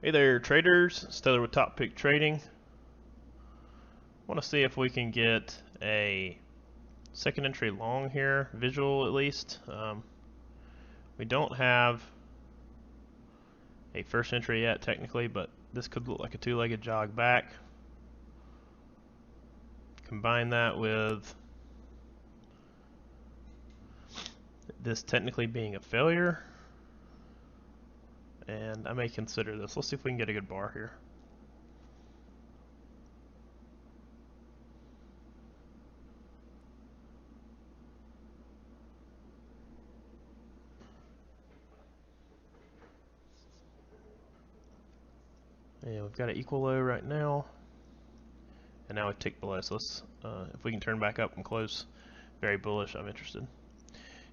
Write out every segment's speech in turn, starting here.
Hey there, traders. It's Taylor with Top Pick Trading. I want to see if we can get a second entry long here, visual at least. We don't have a first entry yet, technically, but this could look like a two-legged jog back. Combine that with this technically being a failure, and I may consider this. Let's see if we can get a good bar here. And we've got an equal low right now, and now we tick below. So let's, if we can turn back up and close very bullish, I'm interested.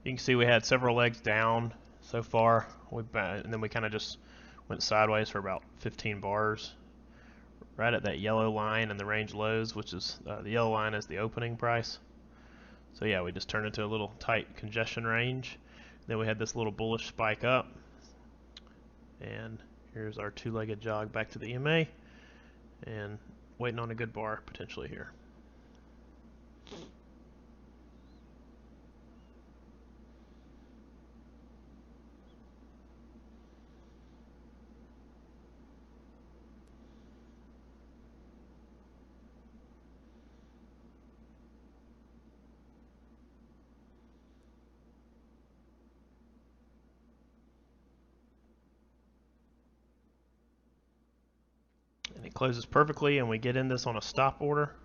You can see we had several legs down so far, and then we kind of just went sideways for about 15 bars, right at that yellow line and the range lows, which is the yellow line is the opening price. So yeah, we just turned into a little tight congestion range. Then we had this little bullish spike up, and here's our two-legged jog back to the EMA, and waiting on a good bar potentially here. And it closes perfectly, and we get in this on a stop order.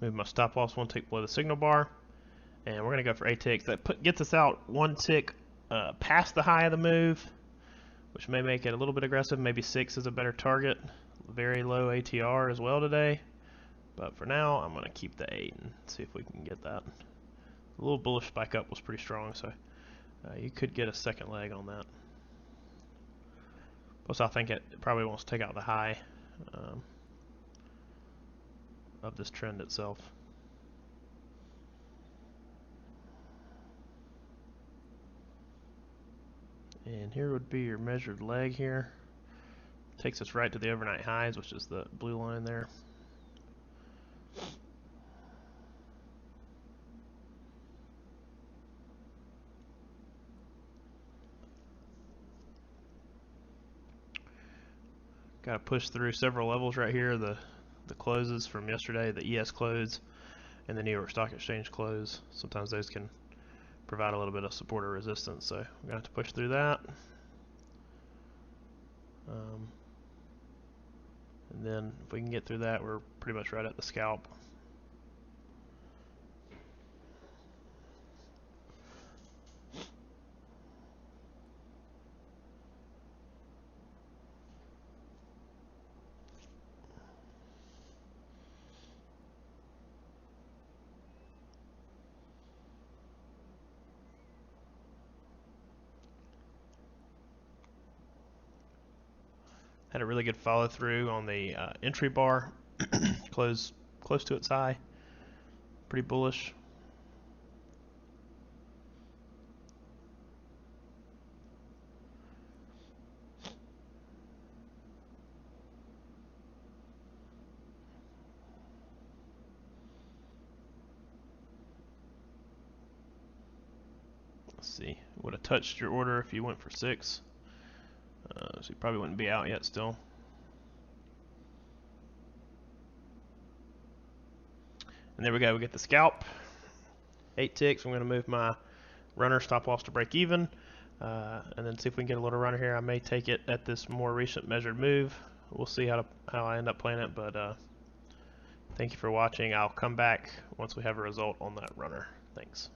Move my stop loss one tick below the signal bar, and we're going to go for 8 ticks. That gets us out one tick past the high of the move, which may make it a little bit aggressive. Maybe 6 is a better target. Very low ATR as well today, but for now I'm going to keep the 8 and see if we can get that. A little bullish spike up was pretty strong, so you could get a second leg on that. Plus I think it probably wants to take out the high of this trend itself. And here would be your measured leg here. Takes us right to the overnight highs, which is the blue line there. Got to push through several levels right here. The closes from yesterday, the ES close, and the New York Stock Exchange close. Sometimes those can provide a little bit of support or resistance, so we're going to have to push through that. And then if we can get through that, we're pretty much right at the scalp. Had a really good follow through on the entry bar, close to its high. Pretty bullish. Let's see, would have touched your order if you went for 6. So you probably wouldn't be out yet still. And there we go, we get the scalp. 8 ticks. I'm going to move my runner stop loss to break even, and then see if we can get a little runner here. I may take it at this more recent measured move. We'll see how I end up playing it, but thank you for watching. I'll come back once we have a result on that runner. Thanks.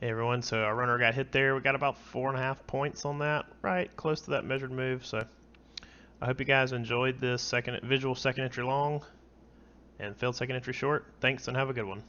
Hey everyone, so our runner got hit there. We got about 4.5 points on that, right close to that measured move. So I hope you guys enjoyed this visual second entry long and failed second entry short. Thanks and have a good one.